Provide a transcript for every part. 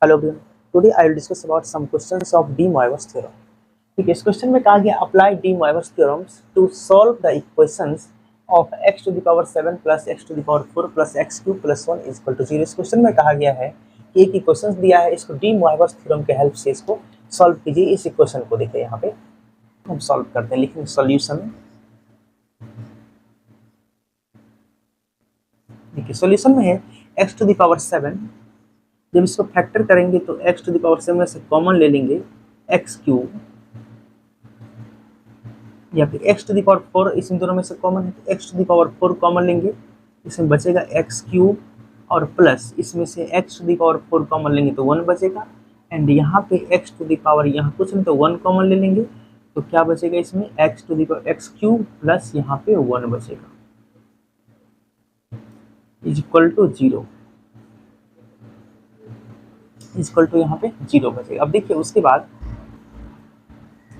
Hello everyone, today I will discuss about some questions of de Moivre's theorem. ठीक है, इस question में कहा गया apply de Moivre's theorems to solve the equations of x to the power 7 plus x to the power 4 plus x cube plus 1 is equal to 0। इस question में कहा गया है कि एक इक्वेशन दिया है, इसको डी मोइवस थ्योरम के हेल्प से इसको सॉल्व कीजिए। इस इक्वेशन को देखिए, यहाँ पे हम सॉल्व करते हैं, लिखेंगे सॉल्यूशन। देखिए सॉल्यूशन में है x टू द पावर 7, जब इसको फैक्टर करेंगे तो x टू द पावर 7 में से कॉमन ले लेंगे x क्यूब, या फिर x टू द पावर 4, इसमें दोनों में से कॉमन है तो x to the power 4 common लेंगे, इसमें बचेगा x क्यूब, और प्लस इसमें से x to the power 4 common लेंगे तो 1 बचेगा, एंड यहाँ पे x टू द पावर यहाँ कुछ नहीं तो 1 कॉमन ले लेंगे तो क्या बचेगा, इसमें x to the power x cube plus यहाँ पे 1 बचेगा is equal to 0, equal to यहाँ पे 0 बचेगा। अब देखिए उसके बाद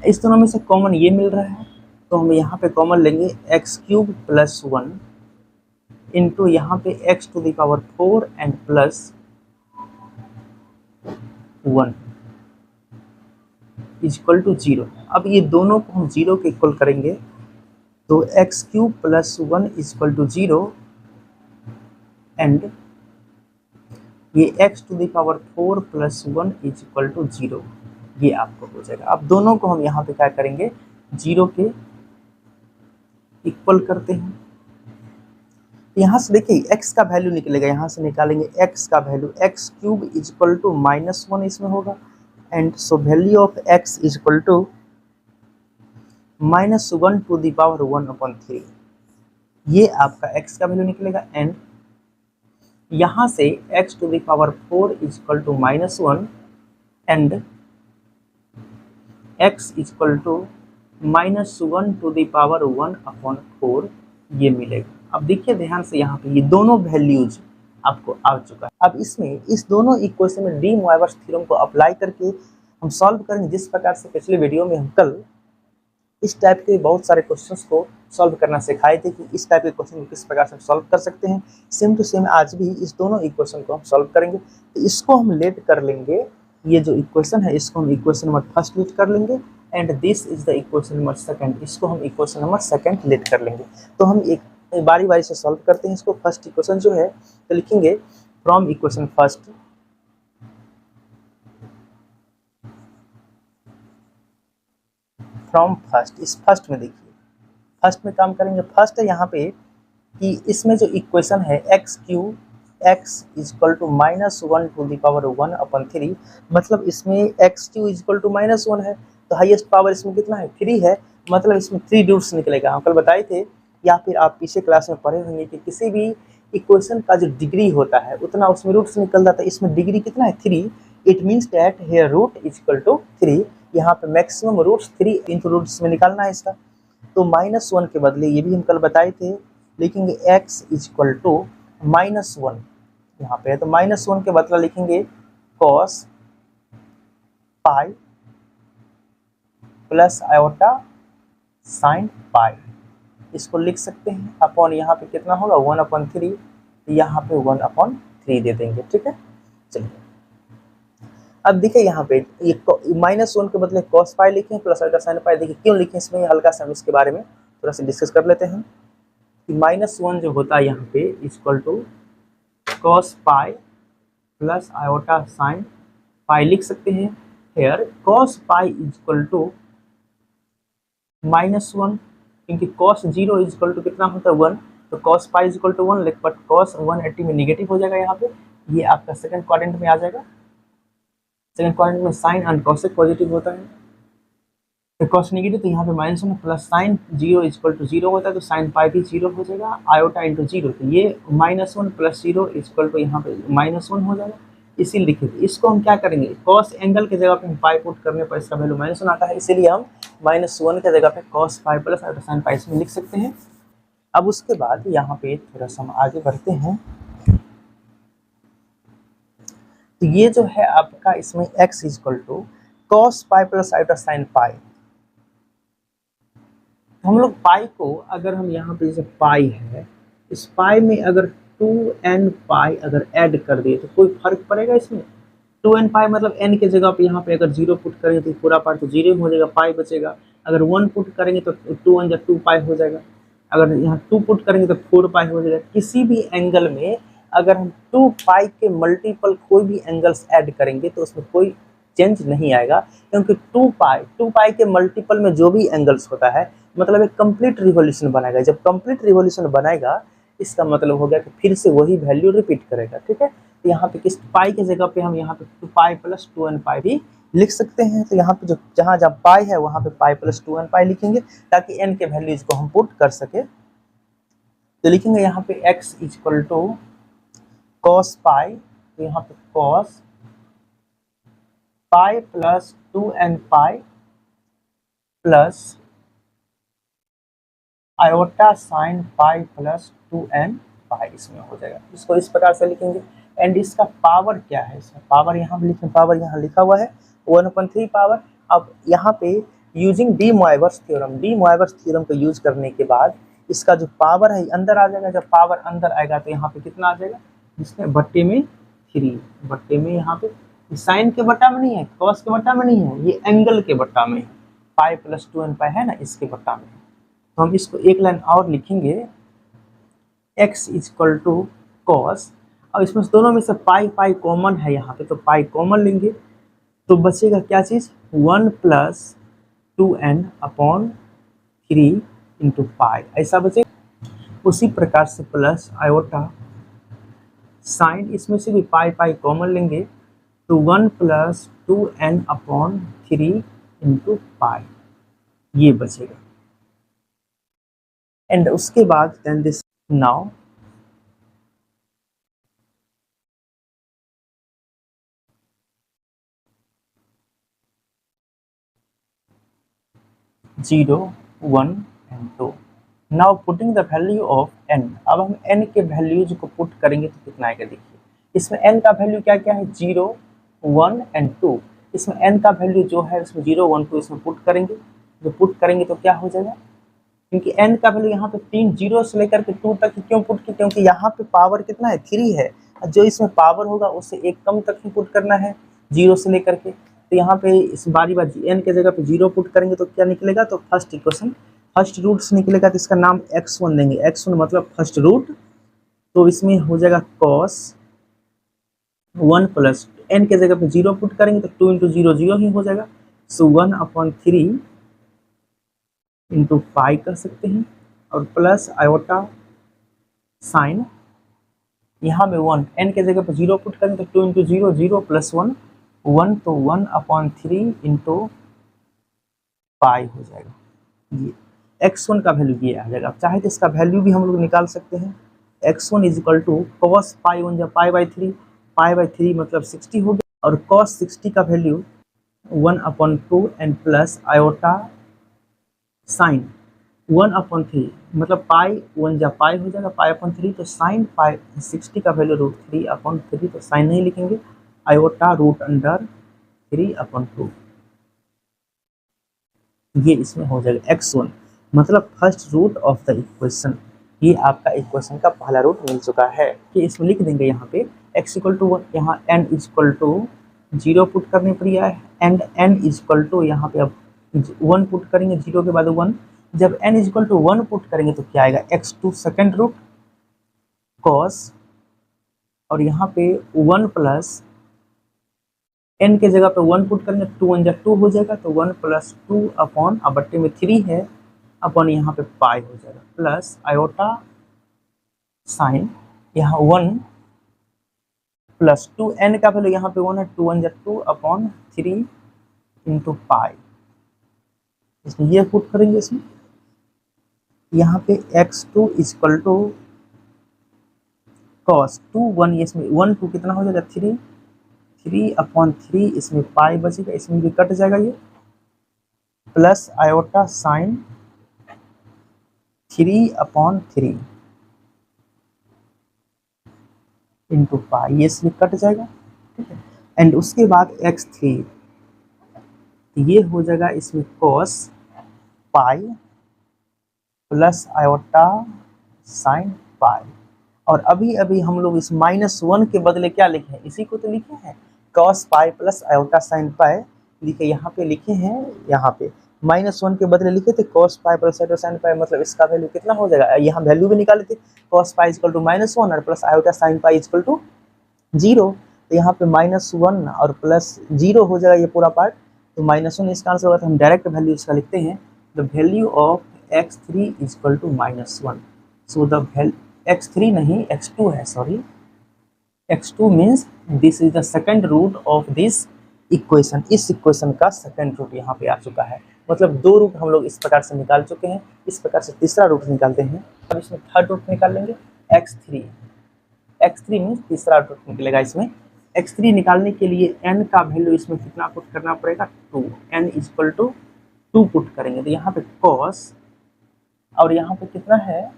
इस दोनों में से कॉमन ये मिल रहा है तो हम यहाँ पे कॉमन लेंगे x क्यूब प्लस 1 इंटू यहाँ पे x to the power 4 and plus 1 equal to 0। अब ये दोनों को हम 0 के इक्वल करेंगे तो x cube plus 1 equal to 0 and ये x to the power 4 plus 1 equal to 0, ये आपको हो जाएगा। अब दोनों को हम यहाँ पे क्या करेंगे, 0 के इक्वल करते हैं। यहाँ से देखिए x का वैल्यू निकलेगा, यहाँ से निकालेंगे x का value, x cube equal to -1 इसमें होगा, and so value of x equal to -1 to the power 1/3, ये आपका x का वैल्यू निकलेगा। एंड यहाँ से x to the power 4 equal to -1 and x equal to -1 to the power 1/4 ये मिलेगा। अब देखिए ध्यान से, यहाँ पे ये दोनों वैल्यूज आपको आ चुका है। अब इसमें इस दोनों इक्वेशन में डी मोइवस थ्योरम को अप्लाई करके हम सॉल्व करेंगे, जिस प्रकार से पिछले वीडियो में हम कल इस टाइप के बहुत सारे क्वेश्चंस को सॉल्व करना सिखाए थे कि इस टाइप के क्वेश्चन को किस प्रकार से सॉल्व कर सकते हैं। सेम टू सेम आज भी इस दोनों इक्वेशन को हम सॉल्व करेंगे। तो इसको हम लेट कर लेंगे, ये जो इक्वेशन है इसको हम इक्वेशन नंबर फर्स्ट लेट कर लेंगे, and this is the equation number second, इसको हम इक्वेशन नंबर सेकंड लेट कर लेंगे। तो हम एक बारी बारी से सॉल्व करते हैं इसको। फर्स्ट इक्वेशन जो है तो लिखेंगे from equation first, from first. इस फर्स्ट में देखिए, फर्स्ट में काम करेंगे। फर्स्ट है यहाँ पे कि इसमें जो इक्वेशन है x cube x equal to -1 to the power 1/3, मतलब इसमें x क्यूब इक्वल टू -1 है तो हाईएस्ट पावर इसमें कितना है, 3 है, मतलब इसमें 3 रूट्स निकलेगा। हम कल बताए थे, या फिर आप पीछे क्लास में पढ़े होंगे कि किसी भी इक्वेशन का जो डिग्री होता है उतना उसमें रूट्स निकल जाता है। इसमें डिग्री कितना है, 3। It means that here root equal to 3, यहाँ पे मैक्सिमम रूट्स 3 इंटू रूट्स में निकालना है इसका। तो -1 के बदले, ये भी हम कल बताए थे, लिखेंगे x इक्वल टू -1, यहाँ पे है तो -1 के बदला लिखेंगे cos pi plus iota sine पाई, इसको लिख सकते हैं अपॉन, यहाँ पे कितना होगा 1/3, यहाँ पे 1/3 दे देंगे। ठीक है, चलिए अब देखिए यहाँ पे ये -1 के बदले cos पाई लिखें प्लस आयोटा साइन पाई। देखिए क्यों लिखें, इसमें हल्का सा हम इसके बारे में थोड़ा सा डिस्कस कर लेते हैं कि -1 जो होता है यहाँ पे equal to cos pi plus iota sine pi लिख सकते हैं। Here cos pi equal to -1, क्योंकि cos 0 इक्वल टू कितना होता है 1, तो cos pi equal to 1, but cos 180 में निगेटिव हो जाएगा, यहाँ पे ये आपका सेकंड क्वाड्रेंट में आ जाएगा। सेकंड क्वाड्रेंट में साइन एंड कॉसेक पॉजिटिव होता है, तो कॉस नेगेटिव, तो यहाँ पे -1 प्लस साइन 0 इक्वल टू 0 होता है, तो साइन पाई भी 0 हो जाएगा, आयोटा इंटू 0, तो ये -1 प्लस 0 इक्वल टू यहाँ पे -1 हो जाएगा। इसीलिए लिखे थे, इसको हम क्या करेंगे, कॉस एंगल की जगह पे हम पाई पुट करने पर इसका वैल्यू -1 आता है, इसीलिए हम -1 की जगह पे cos pi plus iota sine पाई इसमें लिख सकते हैं। अब उसके बाद यहाँ पे थोड़ा सा हम आगे बढ़ते हैं, तो ये जो है आपका इसमें x equal to cos pi plus iota sine pi, हम लोग पाई को अगर हम यहाँ पे जैसे पाई है, इस पाई में अगर 2n पाई अगर ऐड कर दिए तो कोई फर्क पड़ेगा इसमें, 2n पाई मतलब n के जगह पे यहाँ पे अगर 0 पुट करेंगे तो पूरा पार्ट तो 0 हो जाएगा, पाई बचेगा। अगर 1 पुट करेंगे तो 2 1 2 पाई हो जाएगा। अगर यहाँ 2 पुट करेंगे तो 4 पाई हो जाएगा। किसी भी एंगल में अगर हम 2 पाई के मल्टीपल कोई भी एंगल्स ऐड करेंगे तो उसमें कोई चेंज नहीं आएगा, क्योंकि 2 पाई के मल्टीपल में जो भी एंगल्स होता है मतलब एक कंप्लीट रिवॉल्यूशन बनाएगा। जब कंप्लीट रिवॉल्यूशन बनाएगा इसका मतलब हो गया कि फिर से वही वैल्यू रिपीट करेगा। ठीक है, तो यहाँ पे किस पाई के जगह पे हम यहाँ पे 2 पाई प्लस 2n पाई भी लिख सकते हैं। तो यहाँ पे जो जहाँ जहाँ पाई है वहाँ पे पाई प्लस 2n पाई लिखेंगे ताकि n के वैल्यूज को हम पुट कर सके। तो लिखेंगे यहाँ पे x equal to cos pi, तो यहाँ पे cos pi plus 2n pi plus iota sine pi plus 2n pi, इसमें हो जाएगा। इसको इस प्रकार से लिखेंगे। एंड इसका पावर क्या है, इसमें पावर यहाँ लिखें, पावर यहाँ लिखा हुआ है 1/3 पावर। अब यहाँ पे यूजिंग डी मोइवर्स थ्योरम को यूज करने के बाद इसका जो पावर है अंदर आ जाएगा। जब पावर अंदर आएगा तो यहाँ पे कितना आ जाएगा, जिसमें बट्टे में 3, बट्टे में यहाँ पे साइन के बट्टा में नहीं है, कॉस के बट्टा में नहीं है, ये एंगल के बट्टा में पाई प्लस 2n पाई है ना, इसके बट्टा में। तो हम इसको एक लाइन और लिखेंगे x इक्वल टू कॉस, और इसमें दोनों में से पाई पाई कॉमन है यहाँ पे, तो पाई कॉमन लेंगे तो बचेगा क्या चीज़ 1 plus 2n upon 3 into pi, ऐसा बचेगा। उसी प्रकार से प्लस आयोटा साइन, इसमें से भी पाई पाई कॉमन लेंगे तो 1 plus 2n upon 3 into pi, ये बचेगा। एंड उसके बाद then this now zero 1 and 2। Now putting the value of n, अब हम n के वैल्यूज को पुट करेंगे तो कितना आएगा देखिए। इसमें n का वैल्यू क्या क्या है 0 1 एंड 2। इसमें n का वैल्यू जो है इसमें 0 1 2 इसमें पुट करेंगे, जो पुट करेंगे तो क्या हो जाएगा, क्योंकि n का वैल्यू यहाँ पे 3 0 से लेकर के 2 तक क्यों पुट की, क्योंकि यहाँ पे पावर कितना है 3 है, जो इसमें पावर होगा उससे एक कम तक ही पुट करना है 0 से लेकर के। तो यहाँ पे इस बारी n के जगह पे 0 पुट करेंगे तो क्या निकलेगा, तो फर्स्ट इक्वेशन फर्स्ट रूट से निकलेगा, तो इसका नाम x1 देंगे, x1 मतलब फर्स्ट रूट। तो इसमें हो जाएगा cos 1 प्लस n के जगह पे 0 पुट करेंगे तो 2 इंटू 0 0 ही हो जाएगा, सो 1/3 इंटू पाई कर सकते हैं, और प्लस आयोटा साइन, यहाँ में 1 n के जगह पर 0 पुट करें तो 2 इंटू 0 0 प्लस 1 1, तो 1/3 इंटू पाई हो जाएगा। ये x1 का वैल्यू ये आ जाएगा। चाहे तो इसका वैल्यू भी हम लोग निकाल सकते हैं, x1 is equal to cos pi 1 या पाई/3 मतलब 60 हो गया, और कॉस 60 का value 1/2 and plus iota sign 1/3 मतलब पाई 1 या पाई हो जाएगा, पाई/3 तो साइन पाई 60 का वैल्यू √3/3, तो साइन नहीं लिखेंगे, आयोटा √3/2, ये इसमें हो जाएगा x1 मतलब first root of the equation. ये आपका इक्वेशन का पहला रूट मिल चुका है, कि इसमें लिख देंगे यहाँ पे x इक्वल टू 1, यहाँ n इक्वल टू 0 पुट करने पर यह है, एंड n इक्वल टू यहाँ पे अब 1 पुट करेंगे, 0 के बाद 1, जब n इक्वल टू 1 पुट करेंगे तो क्या आएगा x2 सेकेंड रूट कॉस, और यहाँ पे 1 प्लस n के जगह पे 1 पुट करेंगे 2 1 जा 2 हो जाएगा, तो 1 प्लस 2 अपॉन, अब बट्टे में 3 है, अपॉन यहाँ पे पाई हो जाएगा, प्लस आयोटा साइन, यहाँ 1 प्लस 2 n का वैल्यू यहाँ पे 1 है, 2 1 जा 2 अपॉन 3 इंटू पाई, इसमें ये पुट करेंगे। इसमें यहाँ पे x2 इक्वल टू कॉस 2 1, ये इसमें 1 2 कितना हो जाएगा 3/3, इसमें पाई बचेगा, इसमें भी कट जाएगा ये, plus iota sign 3/3 into pi, ये इसमें कट जाएगा, ठीक है। एंड उसके बाद x3, ये हो जाएगा इसमें cos pi plus iota sine पाई, और अभी अभी हम लोग इस -1 के बदले क्या लिखे हैं, इसी को तो लिखे हैं, cos pi plus iota sine पाई लिखे, यहाँ पे लिखे हैं, यहाँ पे -1 के बदले लिखे थे cos pi plus iota sine पाई, मतलब इसका वैल्यू कितना हो जाएगा, यहाँ वैल्यू भी निकाले थे cos पाई इक्वल टू -1 और plus iota sine pi equal to 0। तो यहाँ पे -1 और प्लस 0 हो जाएगा ये पूरा पार्ट, तो -1 इसका आंसर होगा। तो हम डायरेक्ट वैल्यू इसका लिखते हैं, the value of x3 equal to -1। So the x3 नहीं x2 है, sorry x2 means this is the second root of this equation. इस इक्वेशन का सेकंड रूट यहाँ पे आ चुका है, मतलब 2 रूट हम लोग इस प्रकार से निकाल चुके हैं। इस प्रकार से तीसरा रूट निकालते हैं। अब इसमें थर्ड रूट निकाल लेंगे, x3 मीन्स तीसरा रूट निकलेगा इसमें। x3 निकालने के लिए n का वैल्यू इसमें कितना पुट करना पड़ेगा, 2, n इक्वल टू 2 पुट करेंगे। तो यहाँ पे cos और यहाँ पे कितना है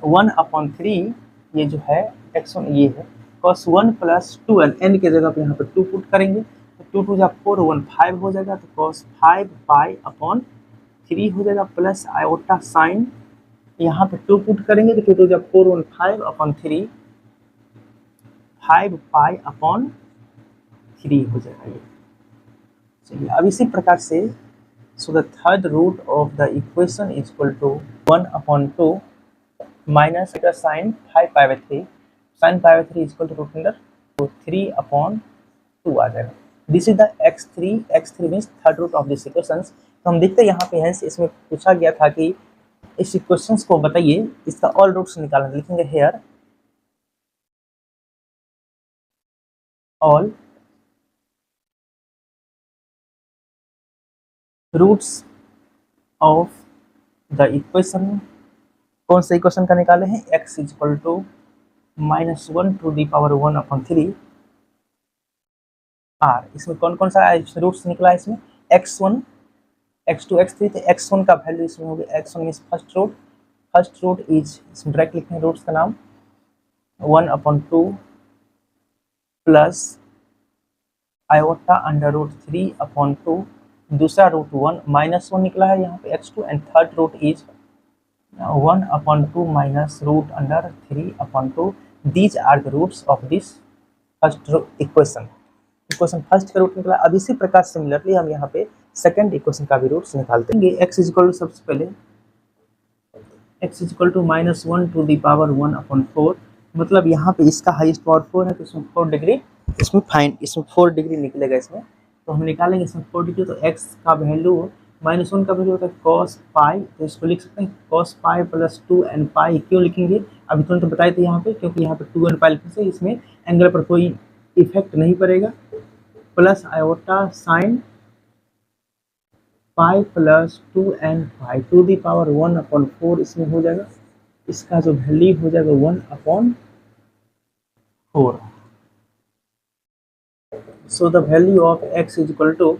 1/3, ये जो है x1 ये है cos 1 प्लस 2n, n के जगह पे यहाँ पे 2 पुट करेंगे, तो 2 2 जा 4 1 5 हो जाएगा, तो cos 5 पाई अपॉन 3 हो जाएगा, प्लस आयोटा साइन यहाँ पे 2 पुट करेंगे, तो 2 2 जा 4 1 5 अपॉन 3 5 पाई अपॉन 3 हो जाएगा ये। चलिए अब इसी प्रकार से so the third root of the equation is equal to 1/2 minus sine 5 pi by 3, sine pi by 3 equal to root under 3/2 आ जाएगा। This is the x3 means third root of this equations. तो हम देखते हैं यहाँ पे hence इसमें पूछा गया था कि इस इक्वेशंस को बताइए, इसका ऑल रूट्स निकालना, लिखेंगे here all roots of the equation. कौन सा इक्वेशन का निकाले हैं, x equal to -1 to the power 1/3 r। इसमें कौन कौन सा रूट्स निकला है, इसमें x1 x2 x3, तो x1 का वैल्यू इसमें हो गया, x1 means first root is, इसमें डायरेक्ट लिखते हैं रूट्स का नाम 1/2 प्लस आयोटा अंडर रूट 3/2, दूसरा रूट 1 निकला है यहाँ पे x2, and third root is 1/2 minus root under 3/2। These are the roots of this first equation first का रूट निकला। अब इसी प्रकार सिमिलरली हम यहाँ पे सेकंड इक्वेशन का भी रूट्स निकालते हैं। x इक्वल टू सबसे पहले x equal to -1 to the power 1/4, मतलब यहाँ पे इसका हाईएस्ट पावर 4 है, तो इसमें 4 डिग्री इसमें 4 डिग्री निकलेगा इसमें। तो हम निकालेंगे इसमें 4 डिग्री, तो x का वैल्यू -1 का वैल्यू होता है cos पाई, तो इसको लिख सकते हैं cos पाई प्लस 2n पाई। क्यों लिखेंगे, अभी तुरंत बताए थे यहाँ पे, क्योंकि यहाँ पे 2n पाई लिखने से इसमें एंगल पर कोई इफेक्ट नहीं पड़ेगा, plus iota sine pi plus 2n pi to the power 1/4 इसमें हो जाएगा। इसका जो वैल्यू हो जाएगा 1/4। So the value of x is equal to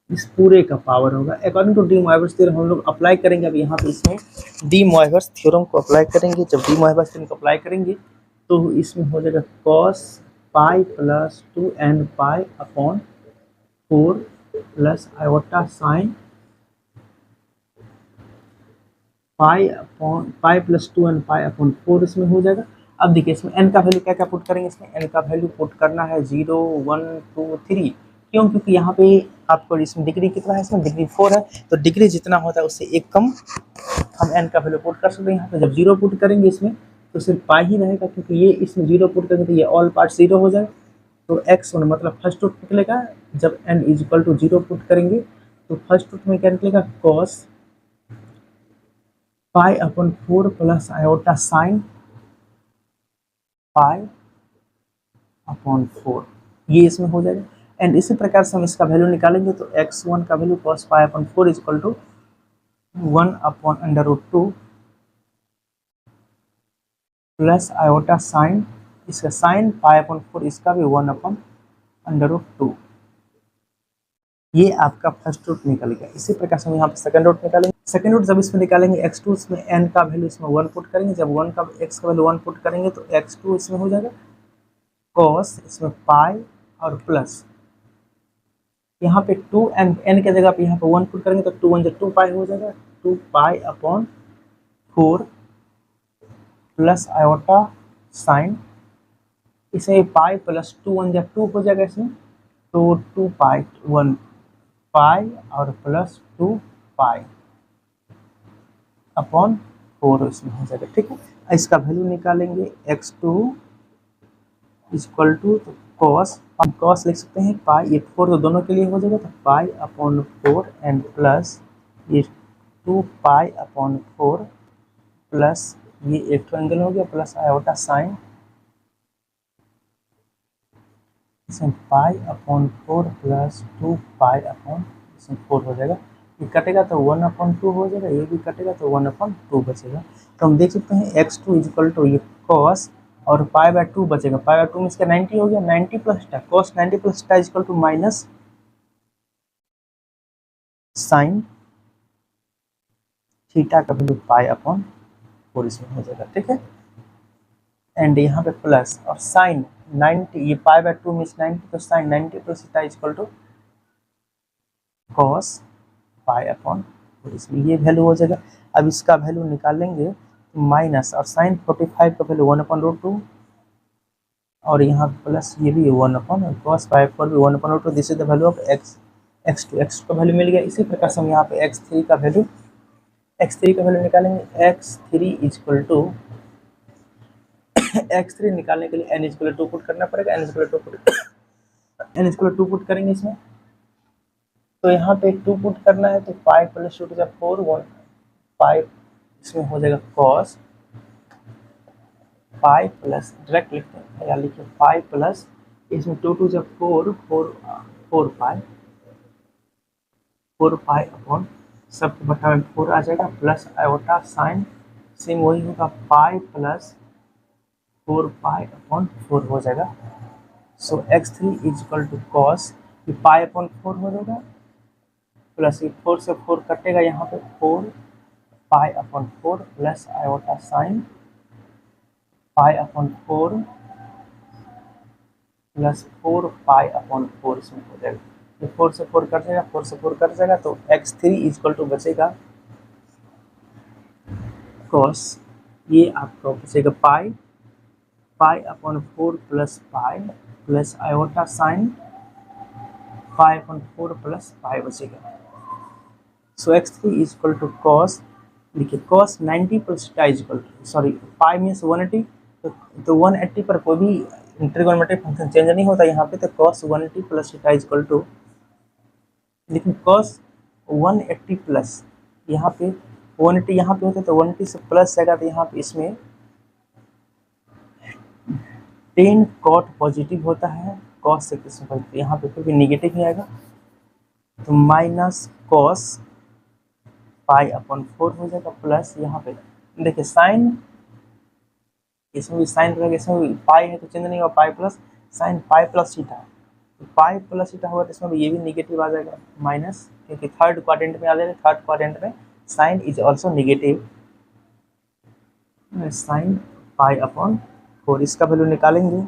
इस पूरे का पावर होगा according to de Moivre's theorem. हम लोग अप्लाई करेंगे, अब यहाँ पे इसमें डी मोइवर्स थ्योरम को अप्लाई करेंगे। जब डी मोइवर्स थ्योरम को अप्लाई करेंगे तो इसमें हो जाएगा cos pi plus 2n pi upon 4 plus iota sine pi plus 2n pi upon 4 इसमें हो जाएगा। अब देखिए इसमें n का वैल्यू क्या क्या पुट करेंगे, इसमें n का वैल्यू पुट करना है 0 1 2 3। क्यों, क्योंकि यहाँ पे आपको इसमें डिग्री कितना है, इसमें डिग्री 4 है, तो डिग्री जितना होता है उससे एक कम हम n का वैल्यू पुट कर सकते हैं। यहाँ पे जब 0 पुट करेंगे इसमें तो सिर्फ पाई ही रहेगा, क्योंकि ये इसमें 0 पुट करेंगे तो ये ऑल पार्ट 0 हो जाएगा, तो x1 मतलब फर्स्ट रूट निकलेगा। जब n is equal to 0 put करेंगे तो फर्स्ट रूट में क्या निकलेगा, cos pi upon 4 plus iota sine pi upon 4, ये इसमें हो जाएगा। एंड इसी प्रकार से हम इसका वैल्यू निकालेंगे, तो x1 का value cos pi upon 4 is equal to 1/√2 plus iota sine, इसका साइन पाई अपॉन 4, इसका भी 1/√2। ये आपका फर्स्ट रूट निकल गया। इसी प्रकार से हम यहाँ पे सेकंड रूट निकालेंगे। सेकंड रूट जब इसमें निकालेंगे x2 इसमें n का वैल्यू इसमें 1 पुट करेंगे, जब x का वैल्यू 1 पुट करेंगे तो x2 इसमें हो जाएगा cos इसमें पाई और प्लस यहाँ पे 2n के जगह पे यहाँ पे 1 पुट करेंगे तो 2 1 2 पाई हो जाएगा, 2 पाई अपॉन 4 प्लस आयोटा साइन, इसमें पाई प्लस 2 1 जब 2 हो जाएगा इसमें, तो 2 पाई 1 पाई और प्लस 2 पाई अपॉन 4 इसमें हो जाएगा। ठीक है, इसका वैल्यू निकालेंगे x2 इक्वल टू कॉस, हम कॉस लिख सकते हैं पाई, ये 4 तो दोनों के लिए हो जाएगा, तो पाई अपॉन 4 एंड प्लस ये 2 पाई अपॉन 4 प्लस ये एक एंगल हो गया प्लस आयोटा साइन, इसमें पाई अपॉन 4 प्लस 2 पाई अपॉन इसमें 4 हो जाएगा, ये कटेगा तो 1/2 हो जाएगा, ये भी कटेगा तो 1/2 बचेगा। तो हम देख सकते हैं x2 इक्वल टू ये कॉस और पाई/2 बचेगा, पाई/2 में इसका 90 हो गया, 90 प्लस टा कॉस 90 प्लस टा equal to minus sine theta का वैल्यू पाई अपॉन 4 इसमें हो जाएगा। ठीक है, एंड यहाँ पे प्लस और साइन 90, ये पाई/2 में 90, तो sine 90 plus theta equal to cos pi upon 4, इसमें ये वैल्यू हो जाएगा। अब इसका वैल्यू निकालेंगे माइनस और साइन 45 का वैल्यू 1/2 और यहाँ प्लस ये भी 1 कॉस पाई 4 भी 1/2, this is the value of x2 का वैल्यू मिल गया। इसी प्रकार से हम यहाँ पे x3 का वैल्यू निकालेंगे, x3 इक्वल टू x3 निकालने के लिए n इक्वल 2 पुट करना पड़ेगा, n इक्वल 2 पुट करेंगे इसमें, तो यहाँ पे 2 पुट करना है, तो 5 प्लस 2 जब 4 1 5 इसमें हो जाएगा कॉस पाई प्लस, डायरेक्ट लिखते हैं या लिखिए 5 प्लस इसमें 2 जब 4 पाई अपॉन सब बटा में 4 आ जाएगा प्लस आयोटा साइन, सेम वही होगा पाई प्लस 4 पाई अपॉन 4 हो जाएगा। सो x3 इक्वल टू कॉस, ये पाई अपॉन 4 हो जाएगा प्लस ये 4 से 4 कटेगा, यहाँ पे 4 पाई upon 4 plus iota sine pi upon 4 plus 4 पाई अपॉन 4 इसमें हो जाएगा, ये 4 से 4 कट जाएगा, 4 से 4 कट जाएगा, तो x3 इक्वल टू बचेगा कॉस, ये आपका बचेगा pi upon 4 plus pi plus iota sine pi upon 4 plus pi बचेगा। So x3 equal to cos, देखिए कॉस 90 प्लस टा equal to, sorry pi means 180, तो 180 पर कोई भी ट्रिगोनोमेट्रिक फंक्शन चेंज नहीं होता यहाँ पे, तो कॉस 180 प्लस टा इक्वल टू, लेकिन कॉस 180 प्लस यहाँ पे 180 यहाँ पे होता है, तो 180 से प्लस जाएगा, तो यहाँ पे इसमें 10 कॉट पॉजिटिव होता है, कॉस से किसमें यहाँ पे कोई भी निगेटिव नहीं आएगा, तो माइनस कॉस पाई अपॉन 4 हो जाएगा प्लस यहाँ पे देखिए साइन, इसमें भी साइन रहेगा, इसमें भी पाई है तो चेंज नहीं होगा, pi plus sign pi plus theta, तो पाई प्लस थीटा होगा तो इसमें भी ये भी निगेटिव आ जाएगा माइनस, क्योंकि थर्ड क्वाड्रेंट में आ जाएगा, थर्ड क्वाड्रेंट में sine is also negative, sine pi upon 4, इसका वैल्यू निकालेंगे,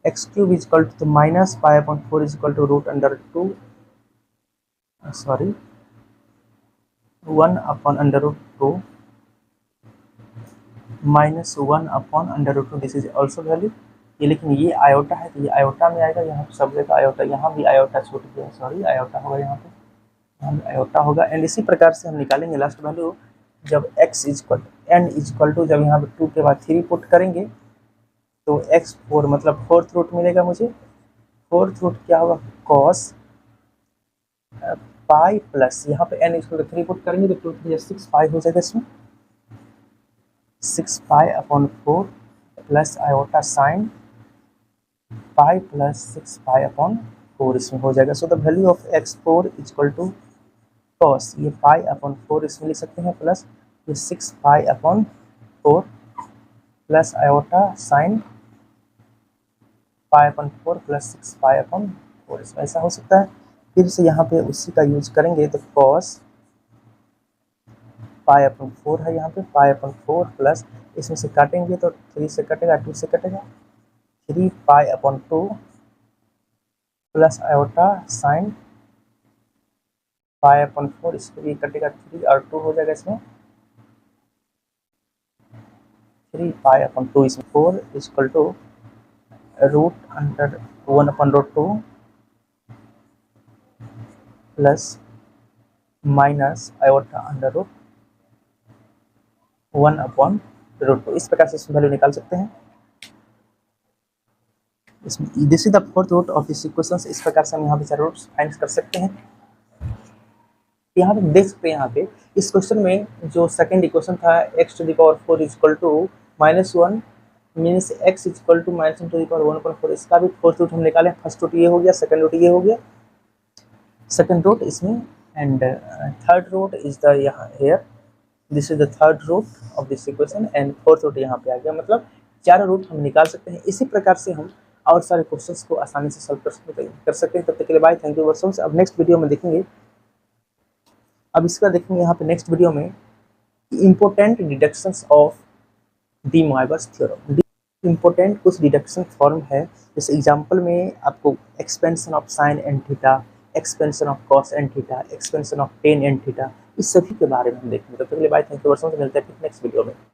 x cube is equal to minus pi upon 4 is equal to root under 2 sorry 1 upon under root 2 minus 1 upon under root 2, this is also value, ये लेकिन ये iota है तो ये iota में आएगा, यहाँ सब जगह आयोटा, यहाँ भी आयोटा छूट गया, सॉरी आयोटा होगा यहाँ पे, यहाँ भी आयोटा होगा, एंड इसी प्रकार से हम निकालेंगे लास्ट वैल्यू, जब x equal n equal to, जब यहाँ पे 2 के बाद 3 पुट करेंगे तो x4 मतलब 4th रूट मिलेगा मुझे, 4th रूट क्या होगा कॉस पाई प्लस यहाँ पे n इक्वल टू 3 पुट करेंगे तो 2 3 6 पाई हो जाएगा, इसमें 6 pi upon 4 plus iota sine pi plus 6 pi upon 4 इसमें हो जाएगा। So the value of x4 equal to cos, ये पाई अपॉन 4 इसमें लिख सकते हैं, प्लस ये 6 pi upon 4 plus iota sine pi upon 4 plus 6 pi upon 4, इसमें ऐसा हो सकता है। फिर से यहाँ पे उसी का यूज करेंगे, तो कॉस पाई अपॉन 4 है, यहाँ पे पाई अपॉन 4 प्लस इसमें से काटेंगे तो 3 से कटेगा, 2 से कटेगा, 3 pi upon 2 plus iota sine pi upon 4, इसको भी कटेगा, 3 और 2 हो जाएगा, इसमें 3 पाई अपॉन 2 इसमें 4 equal to root under 1/√2 plus minus iota under root 1/√2। इस प्रकार से इसमें वैल्यू निकाल सकते हैं। इसमें this is the fourth root of this equation. इस प्रकार से हम यहाँ पे चार रूट्स फाइंड कर सकते हैं। यहाँ पे देख सकते हैं, यहाँ पे इस क्वेश्चन में जो सेकंड इक्वेशन था x⁴ equal to -1 means x equal to -1/1/4, इसका भी फोर्थ रूट हम निकालें। फर्स्ट रूट ये हो गया, सेकंड रूट ये हो गया, सेकंड रूट इसमें, and third root is the यहाँ here, this is the third root of this equation, and fourth root यहाँ पे आ गया। मतलब चार रूट हम निकाल सकते हैं। इसी प्रकार से हम और सारे क्वेश्चंस को आसानी से सॉल्व कर सकते हैं। तब तक के लिए बाय, थैंक यू वर्सों। अब नेक्स्ट वीडियो में देखेंगे, अब इसका देखेंगे यहाँ पे नेक्स्ट वीडियो में important deductions of de Moivre's theorem. Important कुछ डिडक्शन फॉर्म है, जैसे एग्जांपल में आपको expansion of sine and theta, expansion of cos and theta, expansion of tan and theta, इस सभी के बारे में हम देखेंगे। तब तक के लिए बाय, थैंक यू वर्सों। मिलते हैं नेक्स्ट वीडियो में।